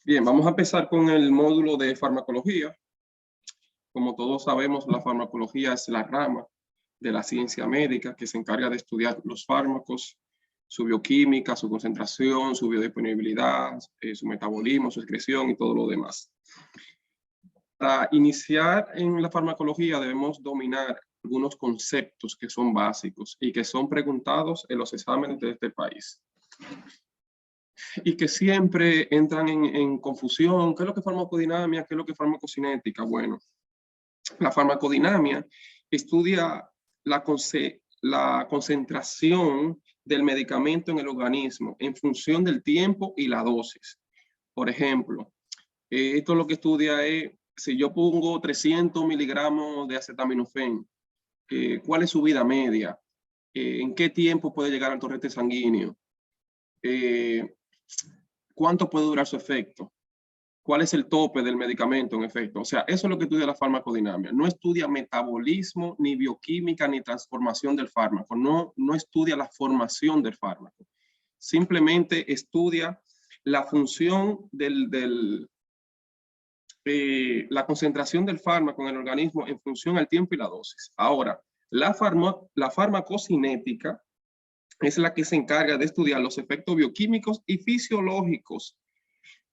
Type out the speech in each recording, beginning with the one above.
Bien, vamos a empezar con el módulo de farmacología. Como todos sabemos, la farmacología es la rama de la ciencia médica que se encarga de estudiar los fármacos, su bioquímica, su concentración, su biodisponibilidad, su metabolismo, su excreción y todo lo demás. Para iniciar en la farmacología debemos dominar algunos conceptos que son básicos y que son preguntados en los exámenes de este país. Y que siempre entran en confusión. ¿Qué es lo que es farmacodinamia? ¿Qué es lo que es farmacocinética? Bueno, la farmacodinamia estudia la concentración del medicamento en el organismo en función del tiempo y la dosis. Por ejemplo, esto lo que estudia es, si yo pongo 300 miligramos de acetaminofén, ¿cuál es su vida media? ¿En qué tiempo puede llegar al torrente sanguíneo? ¿Cuánto puede durar su efecto? ¿Cuál es el tope del medicamento en efecto? O sea, eso es lo que estudia la farmacodinamia. No estudia metabolismo, ni bioquímica, ni transformación del fármaco. No estudia la formación del fármaco. Simplemente estudia la función la concentración del fármaco en el organismo en función al tiempo y la dosis. Ahora, la farmacocinética es la que se encarga de estudiar los efectos bioquímicos y fisiológicos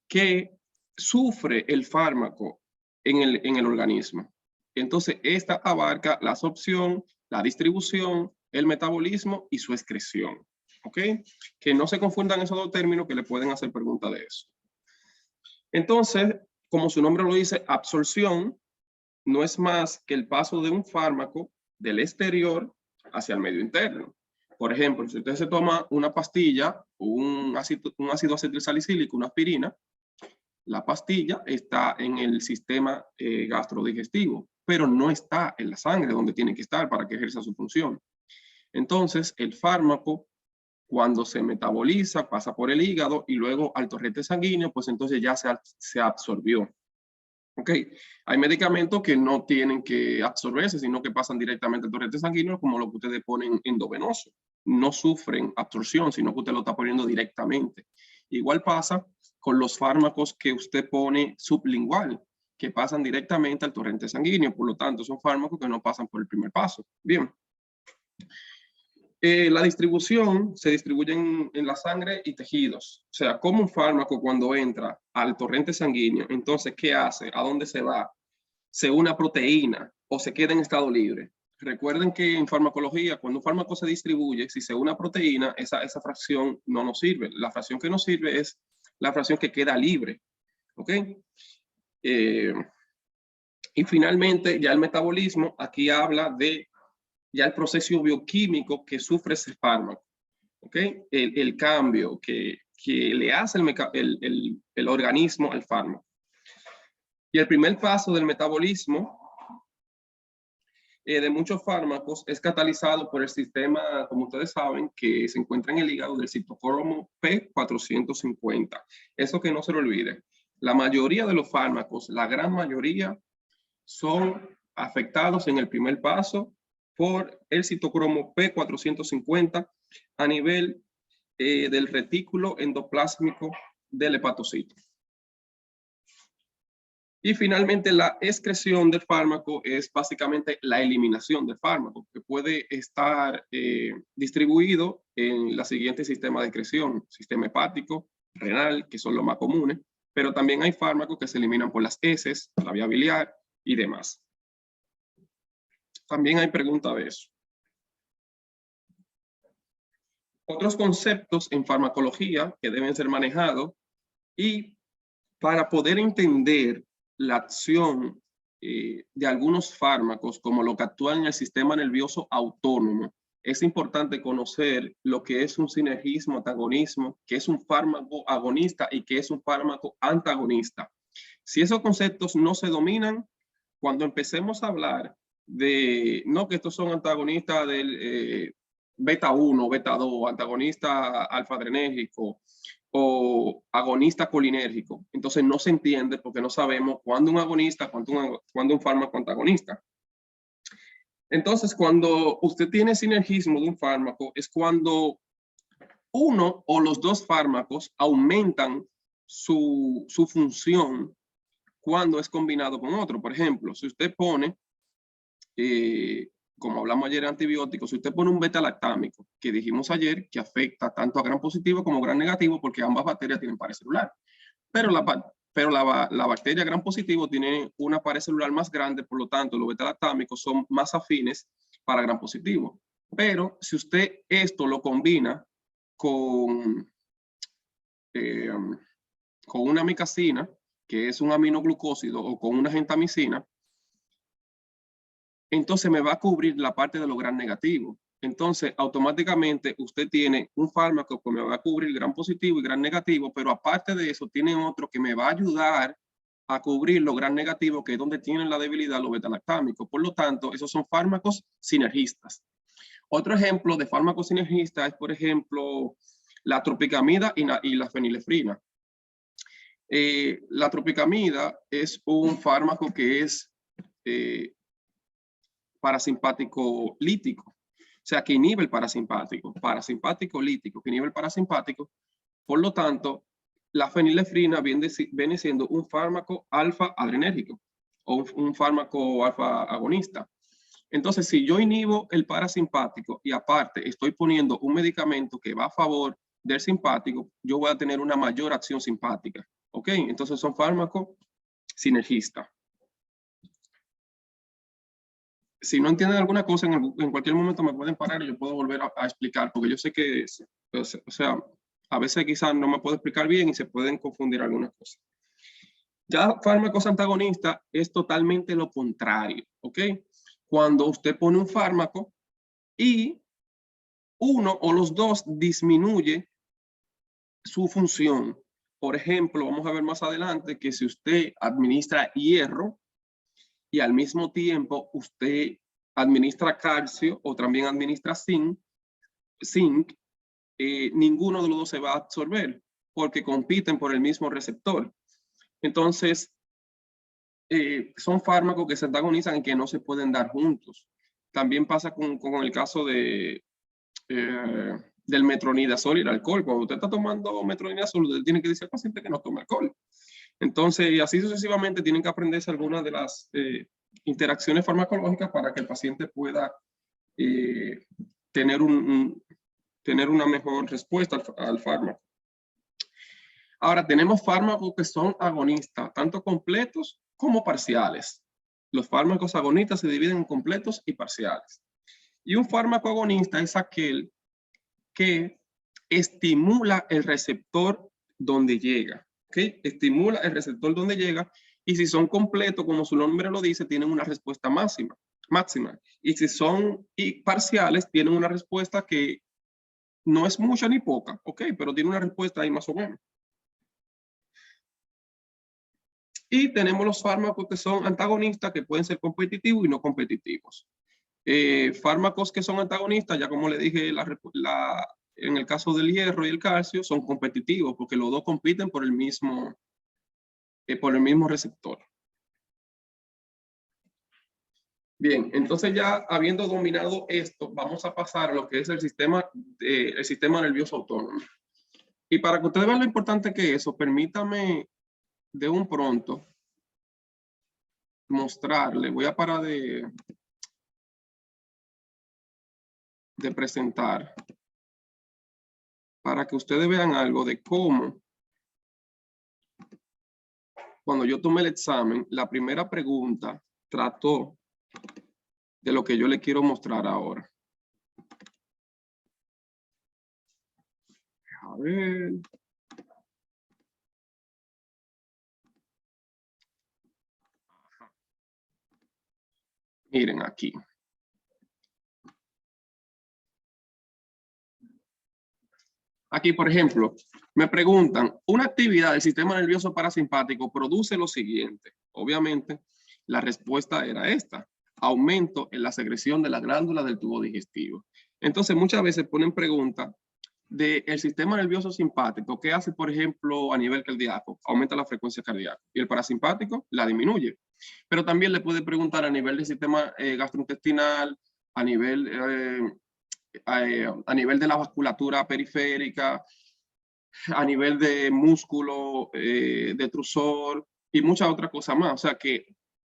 que sufre el fármaco en el organismo. Entonces, esta abarca la absorción, la distribución, el metabolismo y su excreción. ¿Ok? Que no se confundan esos dos términos, que le pueden hacer preguntas de eso. Entonces, como su nombre lo dice, absorción no es más que el paso de un fármaco del exterior hacia el medio interno. Por ejemplo, si usted se toma una pastilla, un ácido acetilsalicílico, una aspirina, la pastilla está en el sistema gastrodigestivo, pero no está en la sangre donde tiene que estar para que ejerza su función. Entonces, el fármaco, cuando se metaboliza, pasa por el hígado y luego al torrente sanguíneo, pues entonces ya se absorbió. ¿Ok? Hay medicamentos que no tienen que absorberse, sino que pasan directamente al torrente sanguíneo, como lo que ustedes ponen endovenoso. No sufren absorción, sino que usted lo está poniendo directamente. Igual pasa con los fármacos que usted pone sublingual, que pasan directamente al torrente sanguíneo. Por lo tanto, son fármacos que no pasan por el primer paso. Bien. La distribución se distribuye en la sangre y tejidos. O sea, como un fármaco cuando entra al torrente sanguíneo, entonces, ¿qué hace? ¿A dónde se va? ¿Se une a proteína o se queda en estado libre? Recuerden que en farmacología, cuando un fármaco se distribuye, si se une a proteína, esa fracción no nos sirve. La fracción que nos sirve es la fracción que queda libre. ¿Ok? Y finalmente, ya el metabolismo, aquí habla de ya el proceso bioquímico que sufre ese fármaco, ¿ok? El cambio que le hace el organismo al fármaco. Y el primer paso del metabolismo de muchos fármacos es catalizado por el sistema, como ustedes saben, que se encuentra en el hígado del citocromo P450. Eso que no se lo olvide. La mayoría de los fármacos, la gran mayoría, son afectados en el primer paso por el citocromo P450 a nivel del retículo endoplásmico del hepatocito. Y finalmente, la excreción del fármaco es básicamente la eliminación del fármaco, que puede estar distribuido en la siguiente sistema de excreción: sistema hepático, renal, que son los más comunes, pero también hay fármacos que se eliminan por las heces, la vía biliar y demás. También hay pregunta de eso. Otros conceptos en farmacología que deben ser manejados, y para poder entender la acción de algunos fármacos, como lo que actúan en el sistema nervioso autónomo, es importante conocer lo que es un sinergismo, antagonismo, que es un fármaco agonista y que es un fármaco antagonista. Si esos conceptos no se dominan, cuando empecemos a hablar de, no, que estos son antagonistas del beta 1, beta 2, antagonista alfa-adrenérgico o agonista colinérgico, entonces no se entiende porque no sabemos cuándo un agonista, cuándo un fármaco antagonista. Entonces, cuando usted tiene sinergismo de un fármaco, es cuando uno o los dos fármacos aumentan su función cuando es combinado con otro. Por ejemplo, si usted pone, como hablamos ayer de antibióticos, si usted pone un beta-lactámico, que dijimos ayer que afecta tanto a gram positivo como gram negativo, porque ambas bacterias tienen pared celular. Pero la bacteria gram positivo tiene una pared celular más grande, por lo tanto, los beta-lactámicos son más afines para gram positivo. Pero si usted esto lo combina con una amicacina, que es un aminoglucósido, o con una gentamicina, entonces me va a cubrir la parte de los gram negativos. Entonces, automáticamente usted tiene un fármaco que me va a cubrir gram positivo y gram negativo, pero aparte de eso, tiene otro que me va a ayudar a cubrir los gram negativos, que es donde tienen la debilidad los beta-lactámicos. Por lo tanto, esos son fármacos sinergistas. Otro ejemplo de fármacos sinergistas es, por ejemplo, la tropicamida y la fenilefrina. La tropicamida es un fármaco que es parasimpático lítico, o sea, que inhibe el parasimpático lítico, que inhibe el parasimpático. Por lo tanto, la fenilefrina viene siendo un fármaco alfa adrenérgico o un fármaco alfa agonista. Entonces, si yo inhibo el parasimpático y aparte estoy poniendo un medicamento que va a favor del simpático, yo voy a tener una mayor acción simpática. ¿Ok? Entonces son fármacos sinergistas. Si no entienden alguna cosa, en cualquier momento me pueden parar y yo puedo volver a explicar, porque yo sé que, o sea, a veces quizás no me puedo explicar bien y se pueden confundir algunas cosas. Ya fármacos antagonistas es totalmente lo contrario, ¿ok? Cuando usted pone un fármaco y uno o los dos disminuye su función. Por ejemplo, vamos a ver más adelante que si usted administra hierro y al mismo tiempo usted administra calcio o también administra zinc, ninguno de los dos se va a absorber porque compiten por el mismo receptor. Entonces, son fármacos que se antagonizan y que no se pueden dar juntos. También pasa con el caso del metronidazol y el alcohol. Cuando usted está tomando metronidazol, usted tiene que decir al paciente que no tome alcohol. Entonces, así sucesivamente, tienen que aprenderse algunas de las interacciones farmacológicas para que el paciente pueda tener una mejor respuesta al fármaco. Ahora, tenemos fármacos que son agonistas, tanto completos como parciales. Los fármacos agonistas se dividen en completos y parciales. Y un fármaco agonista es aquel que estimula el receptor donde llega. ¿Okay? Estimula el receptor donde llega, y si son completos, como su nombre lo dice, tienen una respuesta máxima. Y si son parciales, tienen una respuesta que no es mucha ni poca, ¿ok? Pero tiene una respuesta ahí más o menos. Y tenemos los fármacos que son antagonistas, que pueden ser competitivos y no competitivos. Fármacos que son antagonistas, ya como le dije, en el caso del hierro y el calcio, son competitivos porque los dos compiten por el mismo receptor. Bien, entonces ya habiendo dominado esto, vamos a pasar a lo que es el sistema nervioso autónomo. Y para que ustedes vean lo importante que es eso, permítame de un pronto mostrarle, voy a parar de presentar para que ustedes vean algo de cómo cuando yo tomé el examen, la primera pregunta trató de lo que yo le quiero mostrar ahora. A ver. Miren aquí. Aquí, por ejemplo, me preguntan, una actividad del sistema nervioso parasimpático produce lo siguiente. Obviamente, la respuesta era esta: aumento en la secreción de la glándula del tubo digestivo. Entonces, muchas veces ponen preguntas del sistema nervioso simpático. ¿Qué hace, por ejemplo, a nivel cardíaco? Aumenta la frecuencia cardíaca. Y el parasimpático la disminuye. Pero también le puede preguntar a nivel del sistema gastrointestinal, a nivel de la vasculatura periférica, a nivel de músculo, detrusor y muchas otras cosas más. O sea que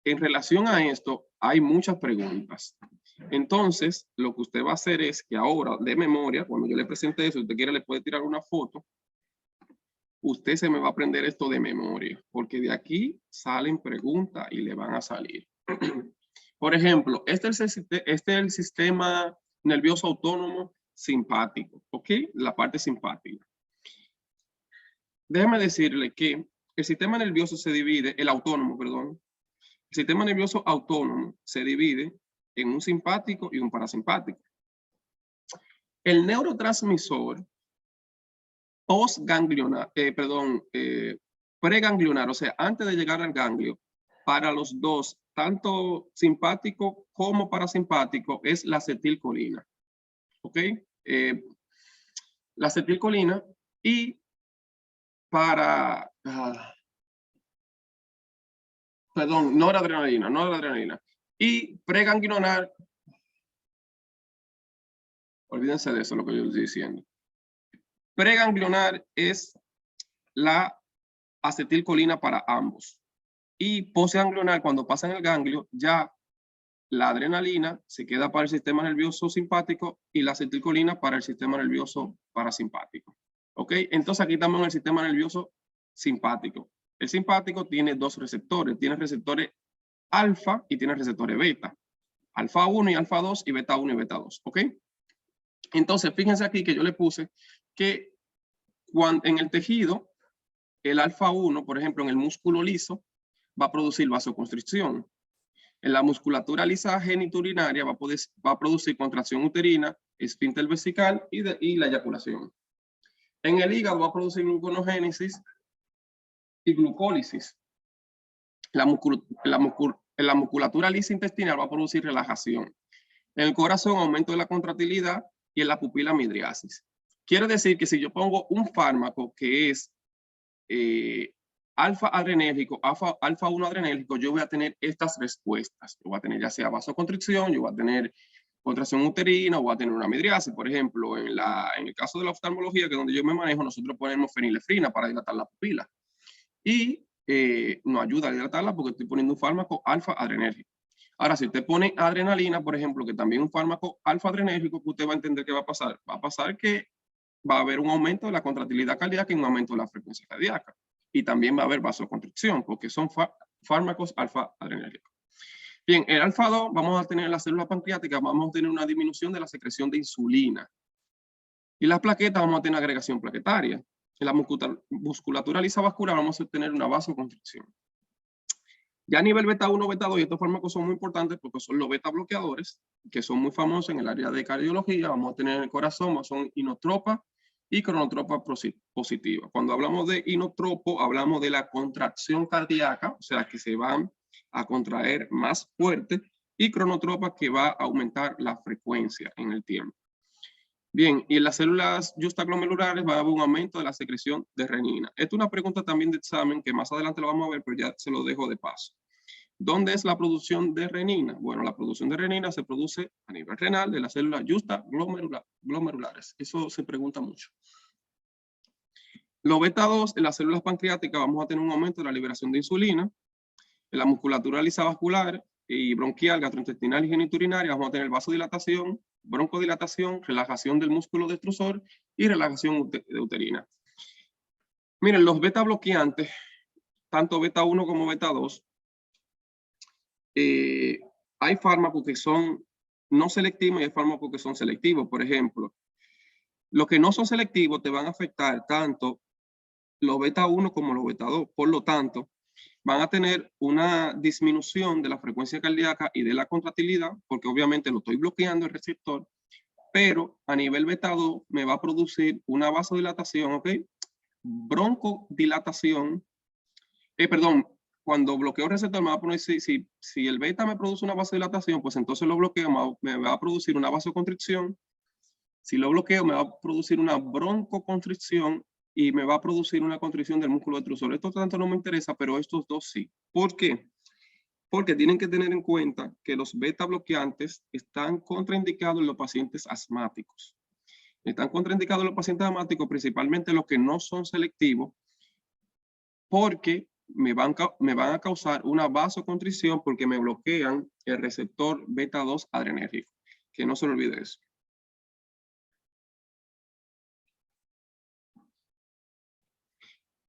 en relación a esto hay muchas preguntas. Entonces, lo que usted va a hacer es que ahora, de memoria, cuando yo le presente eso, si usted quiere le puede tirar una foto, usted se me va a aprender esto de memoria, porque de aquí salen preguntas y le van a salir. Por ejemplo, este es el sistema nervioso autónomo simpático, ¿ok? La parte simpática. Déjeme decirle que el sistema nervioso se divide, el autónomo, perdón, el sistema nervioso autónomo se divide en un simpático y un parasimpático. El neurotransmisor preganglionar, o sea, antes de llegar al ganglio, para los dos, tanto simpático como parasimpático, es la acetilcolina. ¿Ok? La acetilcolina y para... perdón, noradrenalina. Y preganglionar, olvídense de eso, lo que yo estoy diciendo. Preganglionar es la acetilcolina para ambos. Y postganglionar, cuando pasa en el ganglio, ya la adrenalina se queda para el sistema nervioso simpático y la acetilcolina para el sistema nervioso parasimpático. ¿Ok? Entonces aquí estamos en el sistema nervioso simpático. El simpático tiene dos receptores. Tiene receptores alfa y tiene receptores beta. Alfa 1 y alfa 2 y beta 1 y beta 2. ¿Ok? Entonces, fíjense aquí que yo le puse que en el tejido, el alfa 1, por ejemplo, en el músculo liso, va a producir vasoconstricción. En la musculatura lisa geniturinaria va a producir contracción uterina, esfínter vesical y la eyaculación. En el hígado va a producir gluconeogénesis y glucólisis. La musculatura lisa intestinal va a producir relajación. En el corazón, aumento de la contractilidad y en la pupila midriasis. Quiere decir que si yo pongo un fármaco que es alfa adrenérgico, alfa 1 adrenérgico, yo voy a tener estas respuestas. Yo voy a tener ya sea vasoconstricción, yo voy a tener contracción uterina, o voy a tener una midriasis. Por ejemplo, en el caso de la oftalmología, que es donde yo me manejo, nosotros ponemos fenilefrina para dilatar la pupila. Y nos ayuda a dilatarla porque estoy poniendo un fármaco alfa adrenérgico. Ahora, si usted pone adrenalina, por ejemplo, que también es un fármaco alfa adrenérgico, usted va a entender qué va a pasar. Va a pasar que va a haber un aumento de la contractilidad cardíaca y un aumento de la frecuencia cardíaca. Y también va a haber vasoconstricción, porque son fármacos alfa adrenérgicos. Bien, el alfa 2, vamos a tener en la célula pancreática, vamos a tener una disminución de la secreción de insulina. Y las plaquetas, vamos a tener agregación plaquetaria. En la musculatura lisa vascular vamos a tener una vasoconstricción. Ya a nivel beta 1, beta 2, y estos fármacos son muy importantes porque son los beta bloqueadores, que son muy famosos en el área de cardiología. Vamos a tener en el corazón, son inotropa y cronotropa positiva. Cuando hablamos de inotropo, hablamos de la contracción cardíaca, o sea, que se van a contraer más fuerte, y cronotropa, que va a aumentar la frecuencia en el tiempo. Bien, y en las células justaglomerulares va a haber un aumento de la secreción de renina. Esta es una pregunta también de examen que más adelante lo vamos a ver, pero ya se lo dejo de paso. ¿Dónde es la producción de renina? Bueno, la producción de renina se produce a nivel renal de las células justaglomerulares. Eso se pregunta mucho. Los beta 2 en las células pancreáticas vamos a tener un aumento de la liberación de insulina. En la musculatura lisa vascular y bronquial, gastrointestinal y geniturinaria vamos a tener vasodilatación, broncodilatación, relajación del músculo detrusor y relajación uterina. Miren, los beta bloqueantes, tanto beta 1 como beta 2, hay fármacos que son no selectivos y hay fármacos que son selectivos. Por ejemplo, los que no son selectivos te van a afectar tanto los beta 1 como los beta 2. Por lo tanto, van a tener una disminución de la frecuencia cardíaca y de la contractilidad, porque obviamente lo estoy bloqueando el receptor, pero a nivel beta 2 me va a producir una vasodilatación, ¿ok? Broncodilatación, perdón, cuando bloqueo el receptor me va a poner, si el beta me produce una vasodilatación, pues entonces lo bloqueo, me va a producir una vasoconstricción. Si lo bloqueo, me va a producir una broncoconstricción y me va a producir una constricción del músculo detrusor. Esto tanto no me interesa, pero estos dos sí. ¿Por qué? Porque tienen que tener en cuenta que los beta bloqueantes están contraindicados en los pacientes asmáticos. Están contraindicados los pacientes asmáticos, principalmente los que no son selectivos, porque me van a causar una vasoconstricción porque me bloquean el receptor beta 2 adrenérgico. Que no se le olvide eso.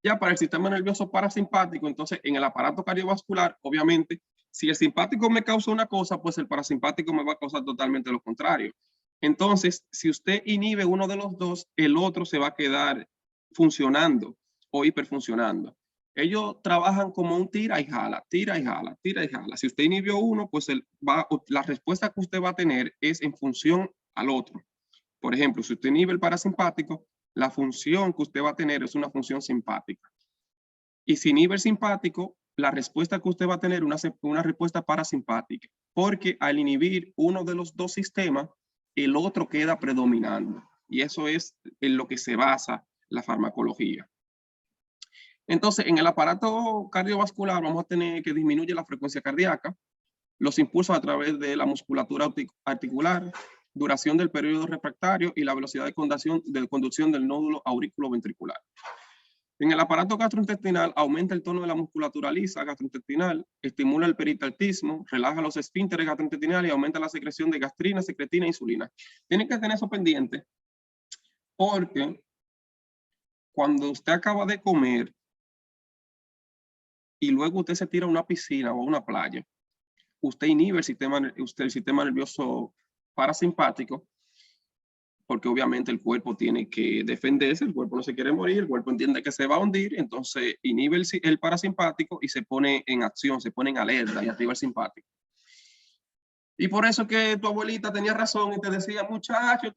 Ya para el sistema nervioso parasimpático, entonces en el aparato cardiovascular, obviamente, si el simpático me causa una cosa, pues el parasimpático me va a causar totalmente lo contrario. Entonces, si usted inhibe uno de los dos, el otro se va a quedar funcionando o hiperfuncionando. Ellos trabajan como un tira y jala, tira y jala, tira y jala. Si usted inhibió uno, pues la respuesta que usted va a tener es en función al otro. Por ejemplo, si usted inhibe el parasimpático, la función que usted va a tener es una función simpática. Y si inhibe el simpático, la respuesta que usted va a tener es una respuesta parasimpática, porque al inhibir uno de los dos sistemas, el otro queda predominando. Y eso es en lo que se basa la farmacología. Entonces, en el aparato cardiovascular vamos a tener que disminuye la frecuencia cardíaca, los impulsos a través de la musculatura articular, duración del periodo refractario y la velocidad de conducción del nódulo aurículo-ventricular. En el aparato gastrointestinal aumenta el tono de la musculatura lisa gastrointestinal, estimula el peristaltismo, relaja los esfínteres gastrointestinales y aumenta la secreción de gastrina, secretina e insulina. Tienen que tener eso pendiente porque cuando usted acaba de comer y luego usted se tira a una piscina o a una playa, usted inhibe el sistema nervioso parasimpático, porque obviamente el cuerpo tiene que defenderse, el cuerpo no se quiere morir, el cuerpo entiende que se va a hundir, entonces inhibe el parasimpático y se pone en acción, se pone en alerta y activa el simpático. Y por eso que tu abuelita tenía razón y te decía, muchacho,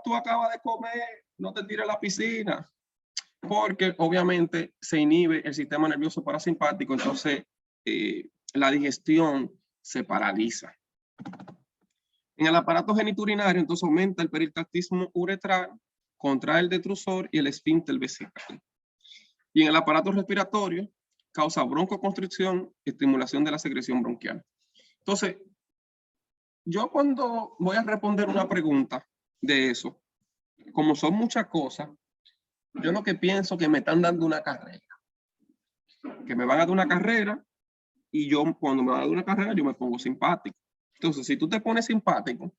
tú acabas de comer, no te tires a la piscina, porque obviamente se inhibe el sistema nervioso parasimpático, entonces la digestión se paraliza. En el aparato genitourinario, entonces aumenta el peristaltismo uretral, contrae el detrusor y el esfínter vesical. Y en el aparato respiratorio, causa broncoconstricción, estimulación de la secreción bronquial. Entonces, yo cuando voy a responder una pregunta de eso, como son muchas cosas, yo lo que pienso que me están dando una carrera. Que me van a dar una carrera y yo cuando me van a dar una carrera yo me pongo simpático. Entonces, si tú te pones simpático,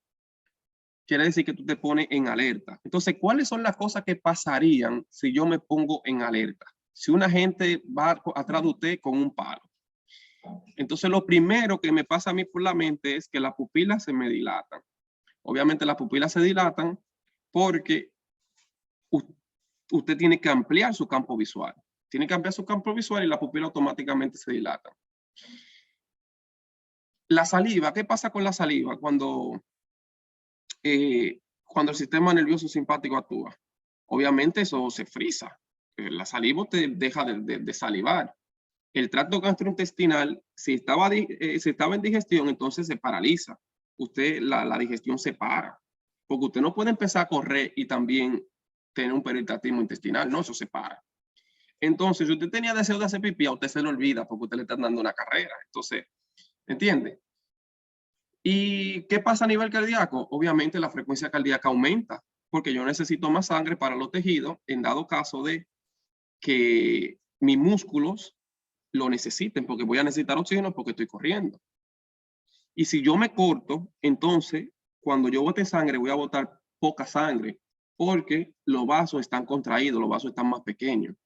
quiere decir que tú te pones en alerta. Entonces, ¿cuáles son las cosas que pasarían si yo me pongo en alerta? Si una gente va atrás de usted con un palo. Entonces, lo primero que me pasa a mí por la mente es que las pupilas se me dilatan. Obviamente las pupilas se dilatan porque usted tiene que ampliar su campo visual. Tiene que ampliar su campo visual y la pupila automáticamente se dilata. La saliva, ¿qué pasa con la saliva cuando el sistema nervioso simpático actúa? Obviamente eso se frisa. La saliva te deja de salivar. El tracto gastrointestinal, si estaba en digestión, entonces se paraliza. La digestión se para. Porque usted no puede empezar a correr y también tener un peristaltismo intestinal. No, eso se para. Entonces, si usted tenía deseo de hacer pipí, a usted se le olvida porque usted le está dando una carrera. Entonces, ¿entiende? ¿Y qué pasa a nivel cardíaco? Obviamente la frecuencia cardíaca aumenta porque yo necesito más sangre para los tejidos en dado caso de que mis músculos lo necesiten porque voy a necesitar oxígeno porque estoy corriendo. Y si yo me corto, entonces cuando yo bote sangre voy a botar poca sangre porque los vasos están contraídos, los vasos están más pequeños.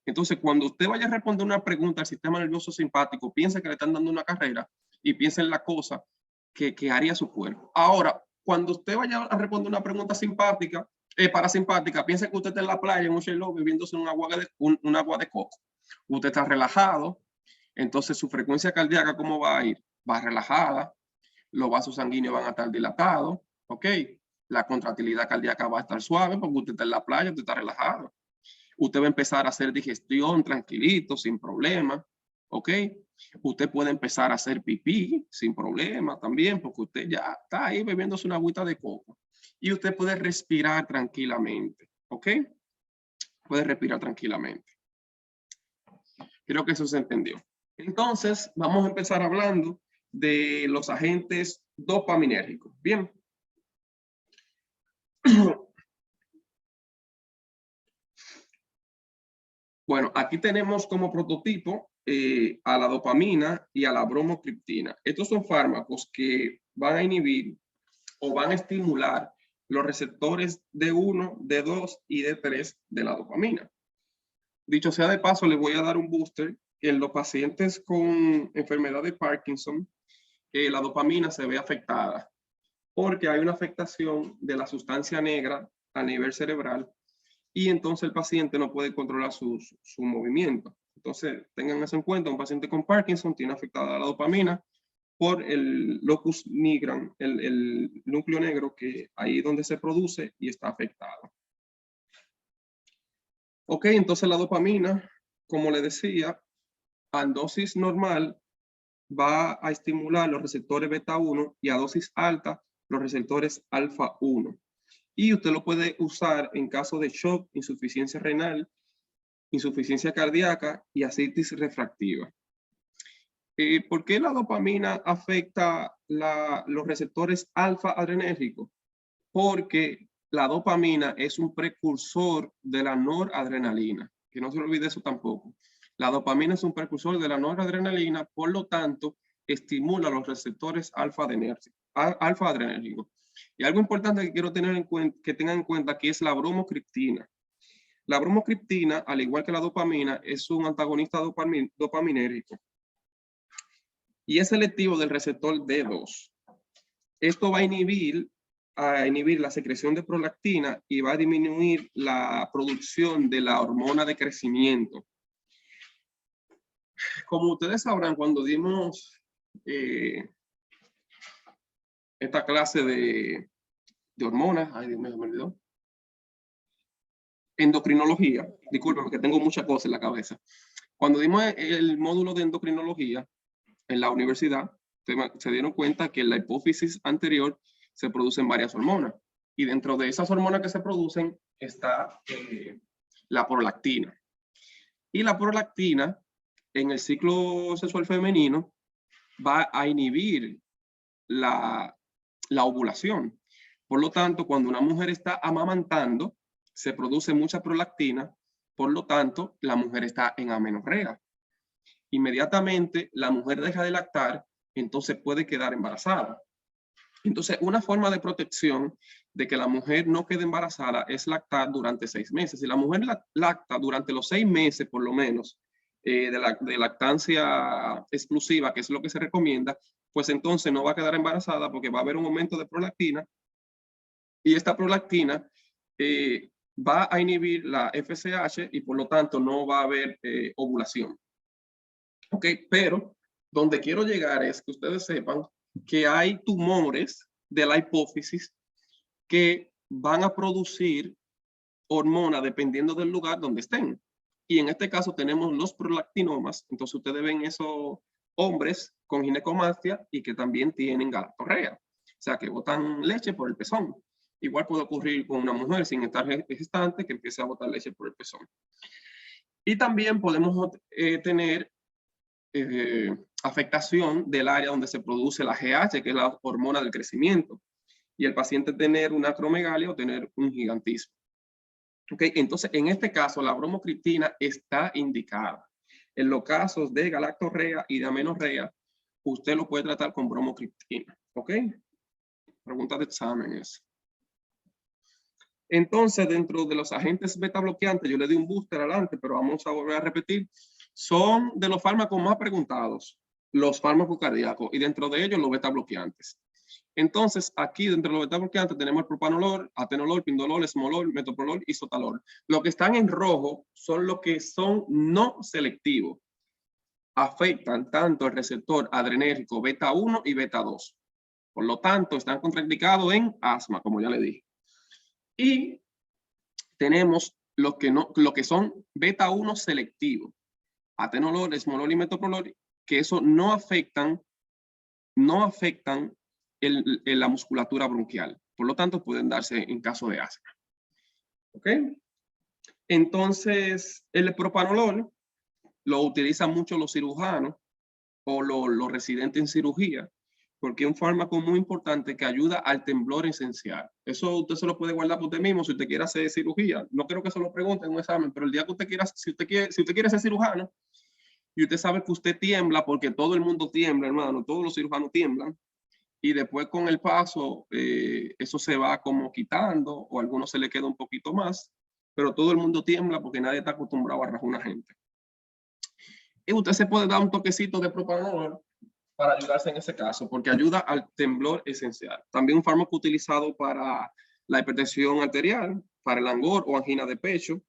Entonces, cuando usted vaya a responder una pregunta al sistema nervioso simpático, piense que le están dando una carrera y piense en la cosa que haría su cuerpo. Ahora, cuando usted vaya a responder una pregunta simpática, parasimpática, piense que usted está en la playa, en un chelo, bebiéndose un agua de coco. Usted está relajado, entonces su frecuencia cardíaca, ¿cómo va a ir? Va relajada, los vasos sanguíneos van a estar dilatados, ¿ok? La contractilidad cardíaca va a estar suave porque usted está en la playa, usted está relajado. Usted va a empezar a hacer digestión tranquilito, sin problema, ¿ok? Usted puede empezar a hacer pipí sin problema también, porque usted ya está ahí bebiéndose una agüita de coco. Y usted puede respirar tranquilamente, ¿ok? Puede respirar tranquilamente. Creo que eso se entendió. Entonces, vamos a empezar hablando de los agentes dopaminérgicos. Bien. Bueno, aquí tenemos como prototipo a la dopamina y a la bromocriptina. Estos son fármacos que van a inhibir o van a estimular los receptores D1, D2 y D3 de la dopamina. Dicho sea de paso, les voy a dar un booster que en los pacientes con enfermedad de Parkinson, la dopamina se ve afectada porque hay una afectación de la sustancia negra a nivel cerebral y entonces el paciente no puede controlar su movimiento. Entonces, tengan eso en cuenta, un paciente con Parkinson tiene afectada la dopamina por el locus nigrans, el núcleo negro que ahí donde se produce y está afectado. Ok, entonces la dopamina, como le decía, a dosis normal va a estimular los receptores beta 1 y a dosis alta los receptores alfa 1. Y usted lo puede usar en caso de shock, insuficiencia renal, insuficiencia cardíaca y ascitis refractiva. ¿Por qué la dopamina afecta los receptores alfa adrenérgicos? Porque la dopamina es un precursor de la noradrenalina, que no se olvide eso tampoco. La dopamina es un precursor de la noradrenalina, por lo tanto, estimula los receptores alfa adrenérgicos. Y algo importante que quiero tener en cuenta, que tengan en cuenta, que es la bromocriptina. La bromocriptina, al igual que la dopamina, es un antagonista dopaminérgico y es selectivo del receptor D2. Esto va a inhibir la secreción de prolactina y va a disminuir la producción de la hormona de crecimiento. Como ustedes sabrán, cuando dimos esta clase de hormonas, ay Dios mío, me olvidó, endocrinología, disculpen que tengo muchas cosas en la cabeza. Cuando dimos el módulo de endocrinología en la universidad, se dieron cuenta que en la hipófisis anterior se producen varias hormonas. Y dentro de esas hormonas que se producen está la prolactina. Y la prolactina, en el ciclo sexual femenino, va a inhibir la ovulación. Por lo tanto, cuando una mujer está amamantando, se produce mucha prolactina, por lo tanto, la mujer está en amenorrea. Inmediatamente la mujer deja de lactar, entonces puede quedar embarazada. Entonces, una forma de protección de que la mujer no quede embarazada es lactar durante 6 meses. Si la mujer lacta durante los 6 meses, por lo menos, de lactancia exclusiva, que es lo que se recomienda, pues entonces no va a quedar embarazada porque va a haber un aumento de prolactina y esta prolactina va a inhibir la FSH y por lo tanto no va a haber ovulación. Ok, pero donde quiero llegar es que ustedes sepan que hay tumores de la hipófisis que van a producir hormona dependiendo del lugar donde estén. Y en este caso tenemos los prolactinomas. Entonces ustedes ven esos hombres con ginecomastia y que también tienen galactorrea. O sea, que botan leche por el pezón. Igual puede ocurrir con una mujer sin estar gestante que empiece a botar leche por el pezón. Y también podemos tener afectación del área donde se produce la GH, que es la hormona del crecimiento, y el paciente tener una acromegalia o tener un gigantismo. Okay, entonces, en este caso, la bromocriptina está indicada. En los casos de galactorrea y de amenorrea, usted lo puede tratar con bromocriptina. ¿Ok? Pregunta de examen es. Entonces, dentro de los agentes beta bloqueantes, yo le di un booster adelante, pero vamos a volver a repetir. Son de los fármacos más preguntados, los fármacos cardíacos, y dentro de ellos los beta bloqueantes. Entonces, aquí dentro de los beta bloqueantes tenemos el propanolol, atenolol, pindolol, esmolol, metoprolol y sotalol. Los que están en rojo son los que son no selectivos. Afectan tanto el receptor adrenérgico beta 1 y beta 2. Por lo tanto, están contraindicados en asma, como ya le dije. Y tenemos lo que son beta 1 selectivos. Atenolol, esmolol y metoprolol, que eso no afectan la musculatura bronquial. Por lo tanto, pueden darse en caso de asma. ¿Ok? Entonces, el propanolol lo utilizan mucho los cirujanos o los residentes en cirugía, porque es un fármaco muy importante que ayuda al temblor esencial. Eso usted se lo puede guardar por usted mismo si usted quiere hacer cirugía. No creo que se lo pregunte en un examen, pero el día que usted quiera, si usted quiere ser cirujano y usted sabe que usted tiembla, porque todo el mundo tiembla, hermano, todos los cirujanos tiemblan, y después con el paso eso se va como quitando o a algunos se le queda un poquito más, pero todo el mundo tiembla porque nadie está acostumbrado a rajar una gente. Y usted se puede dar un toquecito de propanolol para ayudarse en ese caso, porque ayuda al temblor esencial. También un fármaco utilizado para la hipertensión arterial, para el angor o angina de pecho.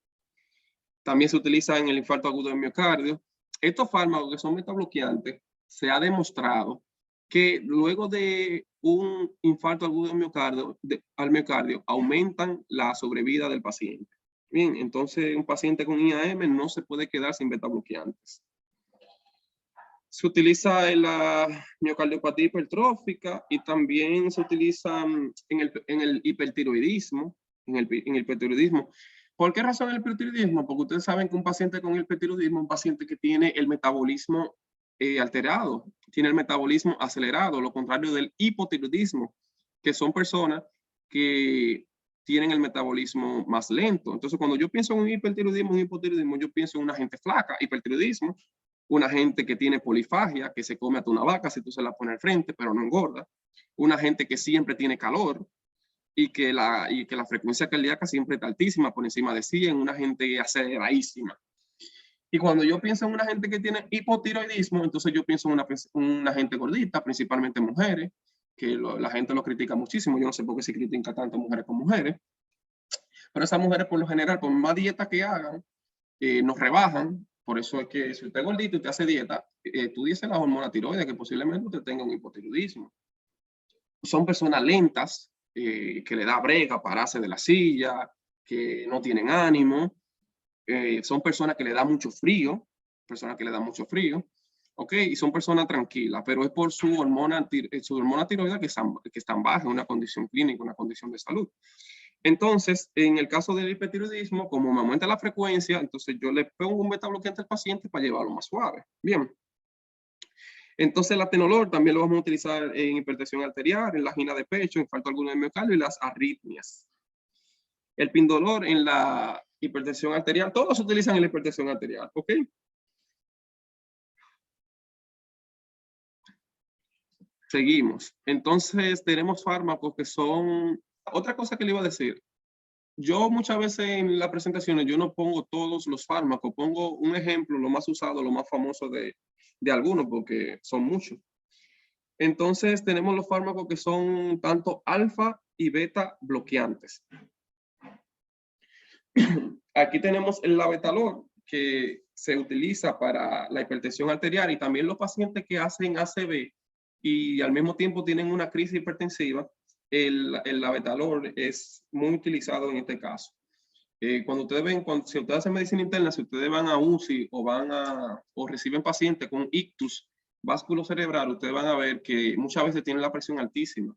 También se utiliza en el infarto agudo del miocardio. Estos fármacos que son metabloqueantes, se ha demostrado que luego de un infarto agudo al miocardio aumentan la sobrevida del paciente. Bien, entonces un paciente con IAM no se puede quedar sin betabloqueantes. Se utiliza en la miocardiopatía hipertrófica y también se utiliza en el hipertiroidismo. En el hipertiroidismo. ¿Por qué razón el hipertiroidismo? Porque ustedes saben que un paciente con hipertiroidismo es un paciente que tiene el metabolismo alterado, tiene el metabolismo acelerado, lo contrario del hipotiroidismo, que son personas que tienen el metabolismo más lento. Entonces, cuando yo pienso en un hipertiroidismo, yo pienso en una gente flaca, hipertiroidismo, una gente que tiene polifagia, que se come hasta una vaca si tú se la pones al frente, pero no engorda, una gente que siempre tiene calor y que la frecuencia cardíaca siempre está altísima, por encima de 100, una gente aceleradísima. Y cuando yo pienso en una gente que tiene hipotiroidismo, entonces yo pienso en una gente gordita, principalmente mujeres, que la gente lo critica muchísimo. Yo no sé por qué se critica tanto mujeres con mujeres, pero esas mujeres por lo general, por más dieta que hagan, nos rebajan. Por eso es que si usted es gordito y usted hace dieta, estudiese la hormona tiroides, que posiblemente usted tenga un hipotiroidismo. Son personas lentas, que le da brega pararse de la silla, que no tienen ánimo. Son personas que le da mucho frío, ¿ok? Y son personas tranquilas, pero es por su hormona tiroidea que están bajas en una condición clínica, una condición de salud. Entonces, en el caso del hipertiroidismo, como me aumenta la frecuencia, entonces yo le pongo un betabloqueante al paciente para llevarlo más suave. Bien. Entonces, el atenolol también lo vamos a utilizar en hipertensión arterial, en la angina de pecho, infarto agudo del miocardio y las arritmias. El pindolor en la hipertensión arterial, todos se utilizan en la hipertensión arterial, ¿ok? Seguimos. Entonces, tenemos fármacos que son... Otra cosa que le iba a decir, yo muchas veces en las presentaciones yo no pongo todos los fármacos, pongo un ejemplo, lo más usado, lo más famoso de algunos, porque son muchos. Entonces, tenemos los fármacos que son tanto alfa y beta bloqueantes. Aquí tenemos el labetalol, que se utiliza para la hipertensión arterial, y también los pacientes que hacen ACV y al mismo tiempo tienen una crisis hipertensiva, el labetalol es muy utilizado en este caso. Cuando ustedes ven, si ustedes hacen medicina interna, si ustedes van a UCI o reciben pacientes con ictus vasculocerebral, ustedes van a ver que muchas veces tienen la presión altísima,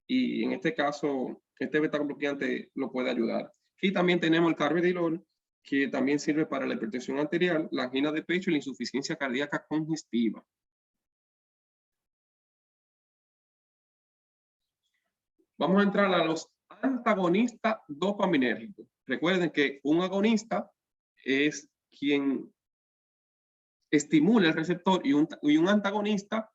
y en este caso este beta bloqueante lo puede ayudar. Y también tenemos el carvedilol, que también sirve para la hipertensión arterial, la angina de pecho y la insuficiencia cardíaca congestiva. Vamos a entrar a los antagonistas dopaminérgicos. Recuerden que un agonista es quien estimula el receptor, y un antagonista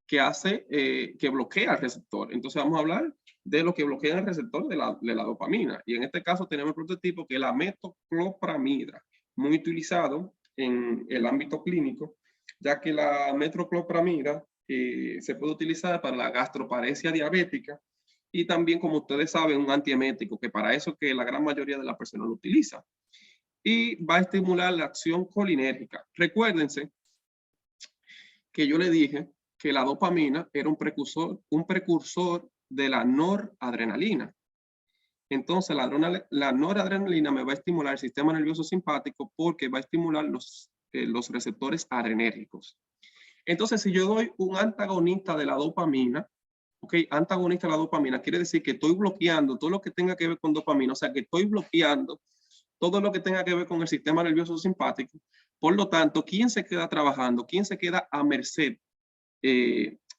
que bloquea el receptor. Entonces vamos a hablar de lo que bloquea el receptor de la dopamina. Y en este caso tenemos el prototipo que es la metoclopramida, muy utilizado en el ámbito clínico, ya que la metoclopramida se puede utilizar para la gastroparesia diabética, y también, como ustedes saben, un antiemético, que para eso que la gran mayoría de las personas lo utiliza. Y va a estimular la acción colinérgica. Recuérdense que yo le dije que la dopamina era un precursor de la noradrenalina. Entonces, la noradrenalina me va a estimular el sistema nervioso simpático, porque va a estimular los receptores adrenérgicos. Entonces, si yo doy un antagonista de la dopamina, ¿ok? Antagonista de la dopamina quiere decir que estoy bloqueando todo lo que tenga que ver con dopamina, o sea, que estoy bloqueando todo lo que tenga que ver con el sistema nervioso simpático. Por lo tanto, ¿quién se queda trabajando? ¿Quién se queda a merced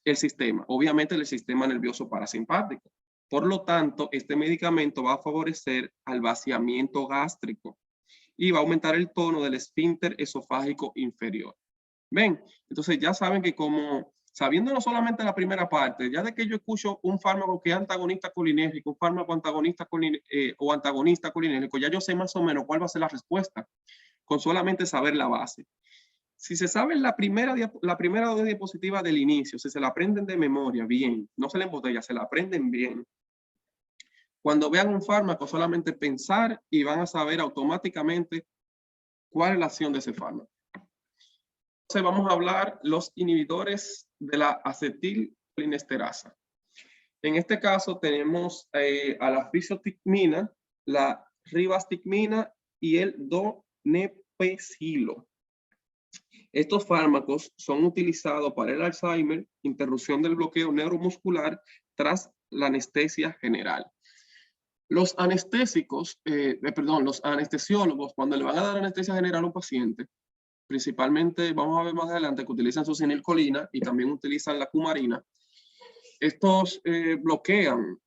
el sistema, obviamente el sistema nervioso parasimpático. Por lo tanto, este medicamento va a favorecer al vaciamiento gástrico y va a aumentar el tono del esfínter esofágico inferior. ¿Ven? Entonces ya saben que como, sabiendo no solamente la primera parte, ya de que yo escucho un fármaco que es antagonista colinérgico, un fármaco antagonista o antagonista colinérgico, ya yo sé más o menos cuál va a ser la respuesta, con solamente saber la base. Si se sabe la primera diapositiva del inicio, si se la aprenden de memoria bien, no se la embotella, se la aprenden bien. Cuando vean un fármaco, solamente pensar y van a saber automáticamente cuál es la acción de ese fármaco. Entonces vamos a hablar los inhibidores de la acetilcolinesterasa. En este caso tenemos a la fisotecmina, la ribastigmina y el donepezilo. Estos fármacos son utilizados para el Alzheimer, interrupción del bloqueo neuromuscular tras la anestesia general. Los anestésicos, los anestesiólogos, cuando le van a dar anestesia general a un paciente, principalmente, vamos a ver más adelante, que utilizan succinilcolina y también utilizan la cumarina. Estos bloquean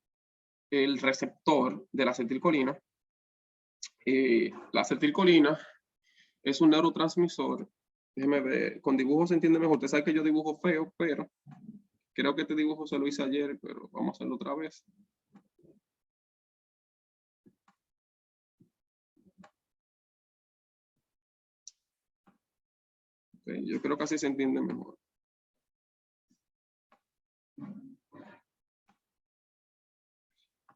el receptor de la acetilcolina. La acetilcolina es un neurotransmisor. Déjeme ver, con dibujo se entiende mejor. Usted sabe que yo dibujo feo, pero creo que este dibujo se lo hice ayer, pero vamos a hacerlo otra vez. Okay, yo creo que así se entiende mejor.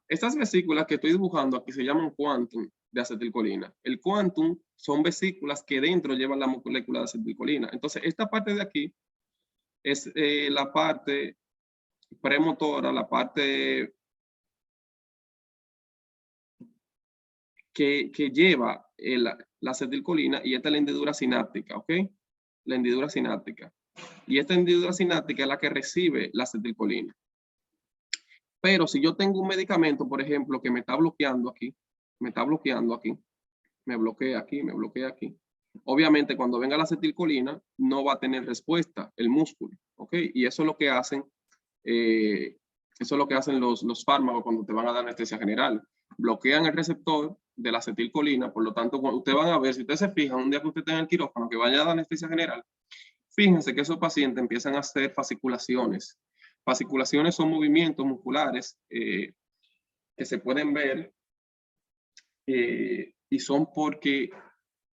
Estas vesículas que estoy dibujando aquí se llaman quantum de acetilcolina. El quantum son vesículas que dentro llevan la molécula de acetilcolina. Entonces, esta parte de aquí es la parte premotora, la parte que lleva la acetilcolina, y esta es la hendidura sináptica, ¿ok? La hendidura sináptica. Y esta hendidura sináptica es la que recibe la acetilcolina. Pero si yo tengo un medicamento, por ejemplo, que me está bloqueando aquí, me bloquea aquí. Obviamente, cuando venga la acetilcolina, no va a tener respuesta el músculo, ¿ok? Y eso es lo que hacen, los fármacos cuando te van a dar anestesia general. Bloquean el receptor de la acetilcolina, por lo tanto, cuando ustedes van a ver, si ustedes se fijan, un día que usted esté en el quirófano, que vaya a dar anestesia general, fíjense que esos pacientes empiezan a hacer fasciculaciones. Fasciculaciones son movimientos musculares que se pueden ver y son porque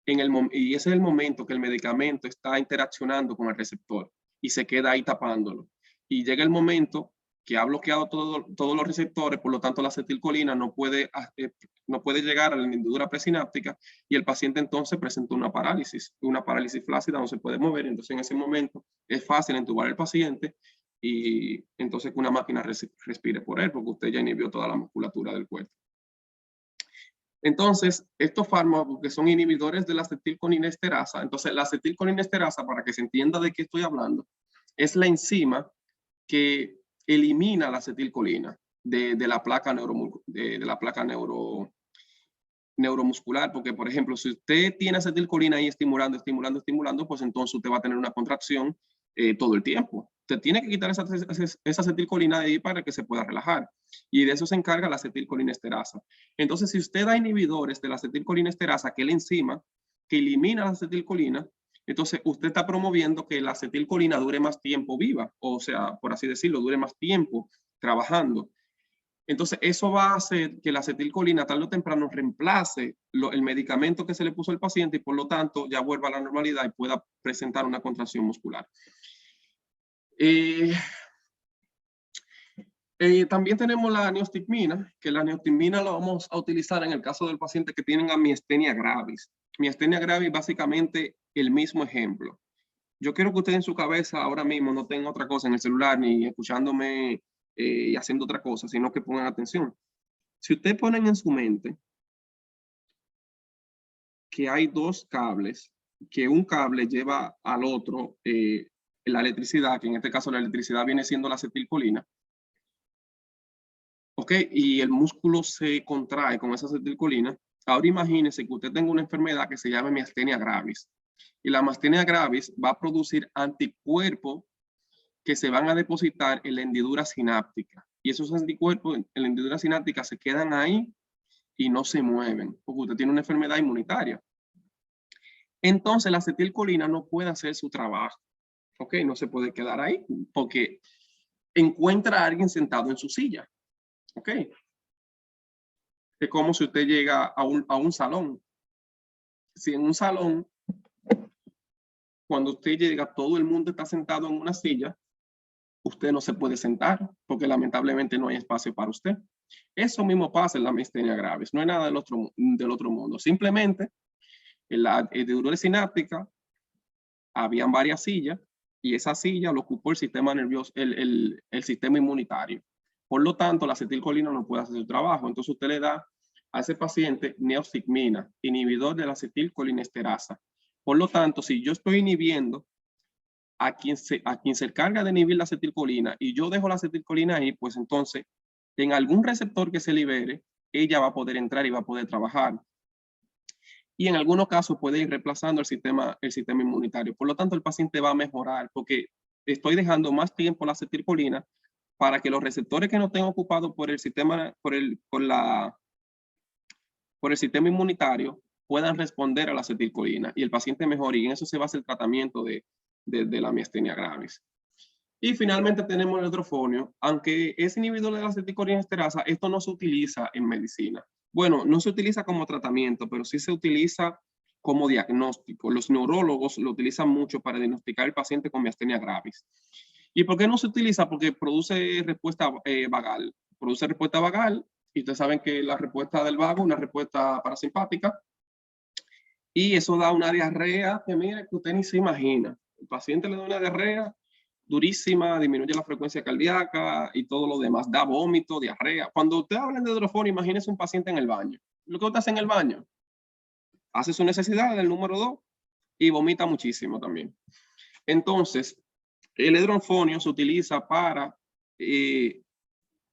y ese es el momento que el medicamento está interaccionando con el receptor y se queda ahí tapándolo. Y llega el momento que ha bloqueado todos los receptores, por lo tanto la acetilcolina no puede llegar a la hendidura presináptica y el paciente entonces presenta una parálisis flácida, no se puede mover. Entonces en ese momento es fácil entubar al paciente y entonces que una máquina respire por él, porque usted ya inhibió toda la musculatura del cuerpo. Entonces, estos fármacos que son inhibidores de la acetilcolinesterasa, entonces la acetilcolinesterasa, para que se entienda de qué estoy hablando, es la enzima que elimina la acetilcolina de la placa, neuromuscular, porque por ejemplo, si usted tiene acetilcolina ahí estimulando, pues entonces usted va a tener una contracción todo el tiempo. Usted tiene que quitar esa acetilcolina de ahí para que se pueda relajar. Y de eso se encarga la acetilcolinesterasa. Entonces, si usted da inhibidores de la acetilcolinesterasa, que es la enzima que elimina la acetilcolina, entonces usted está promoviendo que la acetilcolina dure más tiempo viva, o sea, por así decirlo, dure más tiempo trabajando. Entonces, eso va a hacer que la acetilcolina tarde o temprano reemplace el medicamento que se le puso al paciente y por lo tanto ya vuelva a la normalidad y pueda presentar una contracción muscular. También tenemos la neostigmina, que la neostigmina la vamos a utilizar en el caso del paciente que tienen miastenia gravis. Miastenia gravis, básicamente el mismo ejemplo. Yo quiero que usted en su cabeza ahora mismo no tenga otra cosa en el celular ni escuchándome y haciendo otra cosa, sino que pongan atención. Si ustedes ponen en su mente que hay dos cables, que un cable lleva al otro la electricidad, que en este caso la electricidad viene siendo la acetilcolina, ¿ok? Y el músculo se contrae con esa acetilcolina. Ahora imagínense que usted tenga una enfermedad que se llama miastenia gravis. Y la miastenia gravis va a producir anticuerpos que se van a depositar en la hendidura sináptica. Y esos anticuerpos en la hendidura sináptica se quedan ahí y no se mueven, porque usted tiene una enfermedad inmunitaria. Entonces la acetilcolina no puede hacer su trabajo. ¿Ok? No se puede quedar ahí porque encuentra a alguien sentado en su silla. ¿Ok? Es como si usted llega a un salón. Si en un salón, cuando usted llega, todo el mundo está sentado en una silla, usted no se puede sentar porque lamentablemente no hay espacio para usted. Eso mismo pasa en la miastenia gravis. No es nada del otro mundo. Simplemente en la hendidura sináptica habían varias sillas y esa silla lo ocupó el sistema nervioso, el sistema inmunitario. Por lo tanto, la acetilcolina no puede hacer su trabajo. Entonces usted le da a ese paciente neostigmina, inhibidor de la acetilcolinesterasa. Por lo tanto, si yo estoy inhibiendo a quien se encarga de inhibir la acetilcolina y yo dejo la acetilcolina ahí, pues entonces en algún receptor que se libere, ella va a poder entrar y va a poder trabajar. Y en algunos casos puede ir reemplazando el sistema inmunitario. Por lo tanto, el paciente va a mejorar porque estoy dejando más tiempo la acetilcolina para que los receptores que no estén ocupados por el sistema, por el sistema inmunitario puedan responder a la acetilcolina y el paciente mejore. Y en eso se basa el tratamiento de la miastenia gravis. Y finalmente tenemos el edrofonio. Aunque es inhibidor de la acetilcolinesterasa, esto no se utiliza en medicina. Bueno, no se utiliza como tratamiento, pero sí se utiliza como diagnóstico. Los neurólogos lo utilizan mucho para diagnosticar al paciente con miastenia gravis. ¿Y por qué no se utiliza? Porque produce respuesta vagal. Produce respuesta vagal, y ustedes saben que la respuesta del vago es una respuesta parasimpática, y eso da una diarrea que, mire, que usted ni se imagina. El paciente le da una diarrea durísima, disminuye la frecuencia cardíaca y todo lo demás, da vómito, diarrea. Cuando usted habla de edrofonio, imagínese un paciente en el baño. Lo que usted hace en el baño, hace su necesidad, el número 2, y vomita muchísimo también. Entonces, el edrofonio se utiliza para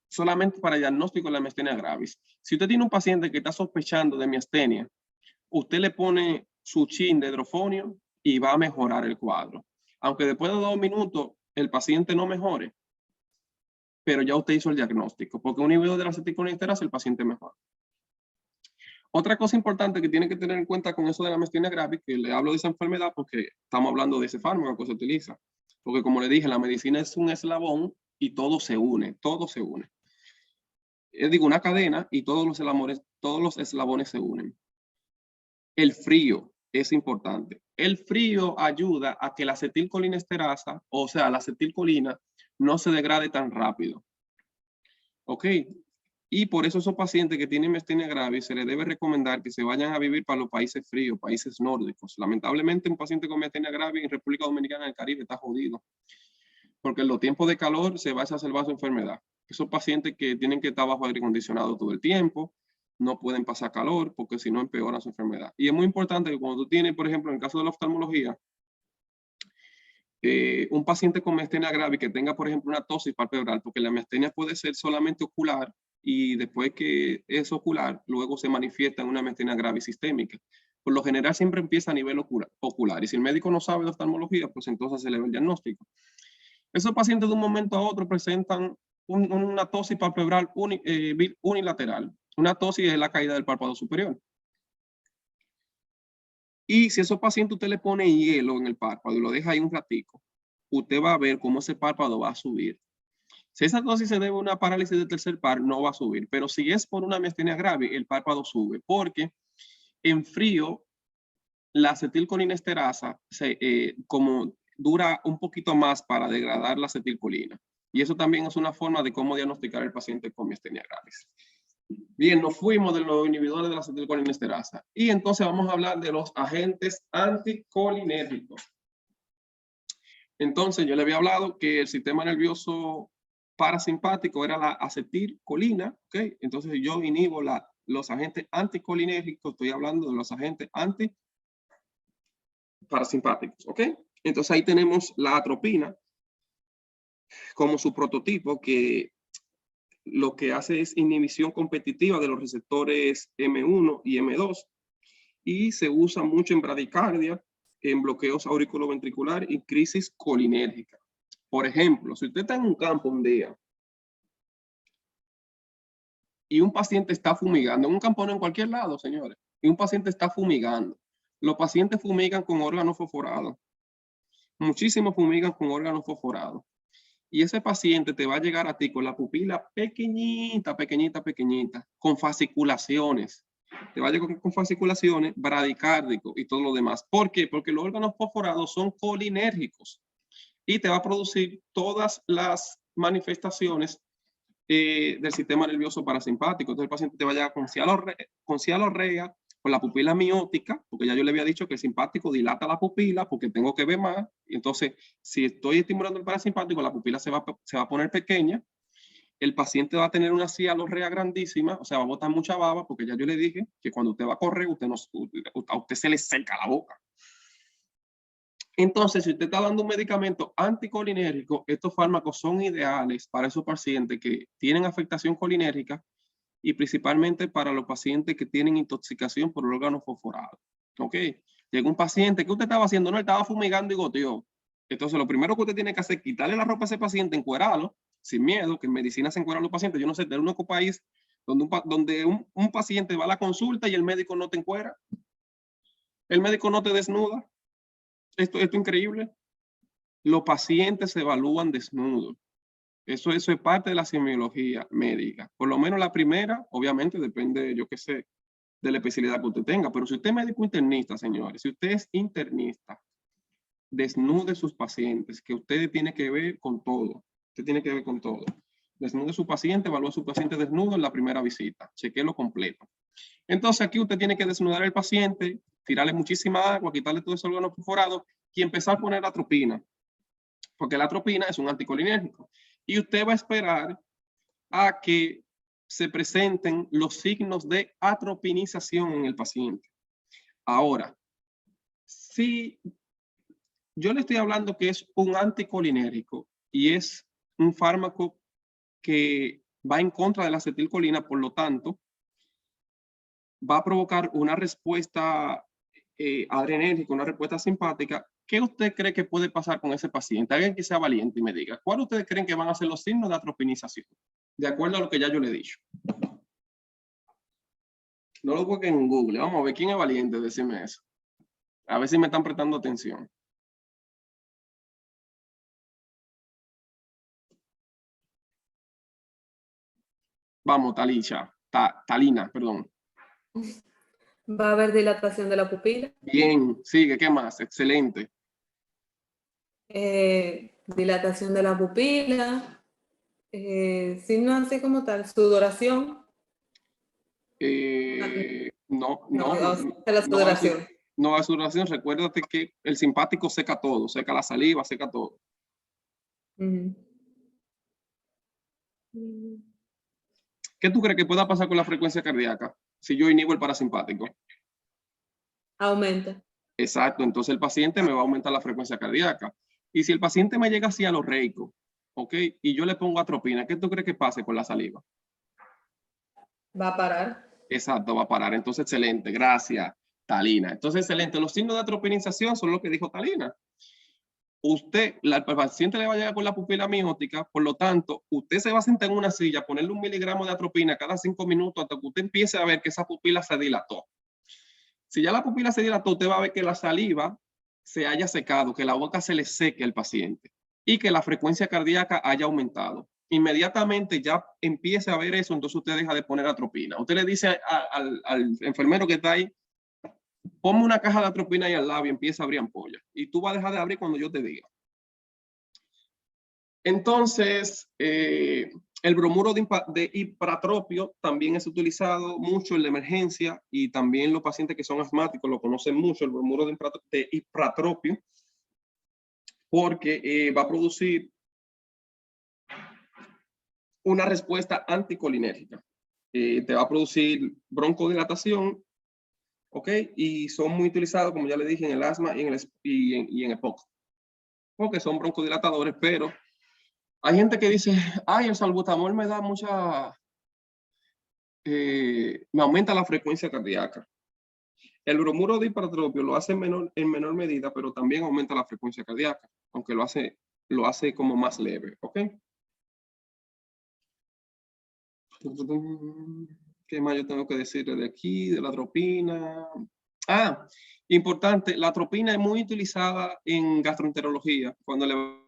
solamente para el diagnóstico de la miastenia gravis. Si usted tiene un paciente que está sospechando de miastenia, usted le pone su chin de edrofonio y va a mejorar el cuadro. Aunque después de 2 minutos el paciente no mejore, pero ya usted hizo el diagnóstico, porque un inhibidor de la acetilcolinesterasa el paciente mejora. Otra cosa importante que tiene que tener en cuenta con eso de la miastenia gravis, que le hablo de esa enfermedad porque estamos hablando de ese fármaco que se utiliza. Porque como le dije, la medicina es un eslabón y todo se une, todo se une. Digo, una cadena y todos los eslabones se unen. El frío es importante. El frío ayuda a que la acetilcolinesterasa, o sea, la acetilcolina, no se degrade tan rápido. ¿Ok? Y por eso esos pacientes que tienen miastenia gravis se les debe recomendar que se vayan a vivir para los países fríos, países nórdicos. Lamentablemente un paciente con miastenia gravis en República Dominicana, en el Caribe, está jodido. Porque en los tiempos de calor se va a exacerbar su enfermedad. Esos pacientes que tienen que estar bajo aire acondicionado todo el tiempo, no pueden pasar calor porque si no empeoran su enfermedad. Y es muy importante que cuando tú tienes, por ejemplo, en el caso de la oftalmología, un paciente con miastenia gravis que tenga, por ejemplo, una tosis palpebral, porque la miastenia puede ser solamente ocular y después que es ocular, luego se manifiesta en una miastenia gravis sistémica. Por lo general siempre empieza a nivel ocular y si el médico no sabe de oftalmología, pues entonces se le ve el diagnóstico. Esos pacientes de un momento a otro presentan una tosis palpebral unilateral. Una tosis es la caída del párpado superior. Y si a esos pacientes usted le pone hielo en el párpado y lo deja ahí un ratico, usted va a ver cómo ese párpado va a subir. Si esa tosis se debe a una parálisis de tercer par, no va a subir. Pero si es por una miastenia grave, el párpado sube. Porque en frío, la acetilcolinesterasa como dura un poquito más para degradar la acetilcolina. Y eso también es una forma de cómo diagnosticar al paciente con miastenia gravis. Bien, nos fuimos de los inhibidores de la acetilcolinesterasa. Y entonces vamos a hablar de los agentes anticolinérgicos. Entonces, yo le había hablado que el sistema nervioso parasimpático era la acetilcolina, ¿ok? Entonces, yo inhibo los agentes anticolinérgicos, estoy hablando de los agentes antiparasimpáticos, ¿ok? Entonces, ahí tenemos la atropina como su prototipo, que lo que hace es inhibición competitiva de los receptores M1 y M2 y se usa mucho en bradicardia, en bloqueos auriculoventricular y crisis colinérgica. Por ejemplo, si usted está en un campo un día y un paciente está fumigando, en un campo no en cualquier lado, señores, y un paciente está fumigando, los pacientes fumigan con órganos fosforados. Muchísimos fumigan con órganos fosforados. Y ese paciente te va a llegar a ti con la pupila pequeñita, pequeñita, pequeñita, con fasciculaciones. Te va a llegar con fasciculaciones, bradicárdico y todo lo demás. ¿Por qué? Porque los órganos fosforados son colinérgicos y te va a producir todas las manifestaciones del sistema nervioso parasimpático. Entonces el paciente te va a llegar con cialorrea, con la pupila miótica, porque ya yo le había dicho que el simpático dilata la pupila porque tengo que ver más. Y entonces, si estoy estimulando el parasimpático, la pupila se va a poner pequeña. El paciente va a tener una cialorrea grandísima, o sea, va a botar mucha baba, porque ya yo le dije que cuando usted va a correr, a usted se le seca la boca. Entonces, si usted está dando un medicamento anticolinérgico, estos fármacos son ideales para esos pacientes que tienen afectación colinérgica y principalmente para los pacientes que tienen intoxicación por órganos fosforados. ¿Ok? Llega un paciente, ¿qué usted estaba haciendo? No, él estaba fumigando y goteó. Entonces, lo primero que usted tiene que hacer es quitarle la ropa a ese paciente, encuerarlo, sin miedo, que en medicina se encueran los pacientes. Yo no sé, del único país donde un paciente va a la consulta y el médico no te encuera. El médico no te desnuda. Esto es increíble. Los pacientes se evalúan desnudos. Eso es parte de la semiología médica. Por lo menos la primera, obviamente depende, yo qué sé, de la especialidad que usted tenga. Pero si usted es médico internista, señores, si usted es internista, desnude sus pacientes, que usted tiene que ver con todo. Usted tiene que ver con todo. Desnude su paciente, evalúe a su paciente desnudo en la primera visita. Chequéelo completo. Entonces aquí usted tiene que desnudar al paciente, tirarle muchísima agua, quitarle todo ese órgano perforado y empezar a poner atropina. Porque la atropina es un anticolinérgico. Y usted va a esperar a que se presenten los signos de atropinización en el paciente. Ahora, si yo le estoy hablando que es un anticolinérgico y es un fármaco que va en contra de la acetilcolina, por lo tanto, va a provocar una respuesta adrenérgica, una respuesta simpática. ¿Qué usted cree que puede pasar con ese paciente? Alguien que sea valiente y me diga, ¿cuáles ustedes creen que van a ser los signos de atropinización? De acuerdo a lo que ya yo le he dicho. No lo busquen en Google. Vamos a ver quién es valiente, decime eso. A ver si me están prestando atención. Vamos, Talina, perdón. Va a haber dilatación de la pupila. Bien, sigue, ¿qué más? Excelente. Dilatación de la pupila. Signo así como tal, sudoración. No, la sudoración. No, la sudoración, recuérdate que el simpático seca todo, seca la saliva, seca todo. ¿Qué tú crees que pueda pasar con la frecuencia cardíaca si yo inhibo el parasimpático? Aumenta. Exacto, entonces el paciente me va a aumentar la frecuencia cardíaca. Y si el paciente me llega así a los reicos, ¿ok? Y yo le pongo atropina, ¿qué tú crees que pase con la saliva? Va a parar. Exacto, va a parar. Entonces, excelente, gracias, Talina. Entonces, excelente. Los signos de atropinización son lo que dijo Talina. El paciente le va a llegar con la pupila miótica, por lo tanto, usted se va a sentar en una silla, ponerle 1 miligramo de atropina cada 5 minutos hasta que usted empiece a ver que esa pupila se dilató. Si ya la pupila se dilató, usted va a ver que la saliva se haya secado, que la boca se le seque al paciente y que la frecuencia cardíaca haya aumentado. Inmediatamente ya empiece a ver eso, entonces usted deja de poner atropina. Usted le dice al enfermero que está ahí, ponme una caja de atropina ahí al lado y empieza a abrir ampollas. Y tú vas a dejar de abrir cuando yo te diga. Entonces, el bromuro de ipratropio también es utilizado mucho en la emergencia y también los pacientes que son asmáticos lo conocen mucho, el bromuro de ipratropio, porque va a producir una respuesta anticolinérgica. Te va a producir broncodilatación, ¿ok? Y son muy utilizados, como ya le dije, en el asma y en EPOC, porque son broncodilatadores, pero hay gente que dice, ay, el salbutamol me da me aumenta la frecuencia cardíaca. El bromuro de ipratropio lo hace en menor medida, pero también aumenta la frecuencia cardíaca, aunque lo hace lo hace como más leve, ¿ok? ¿Qué más yo tengo que decir de aquí, de la atropina? Ah, importante, la atropina es muy utilizada en gastroenterología, cuando le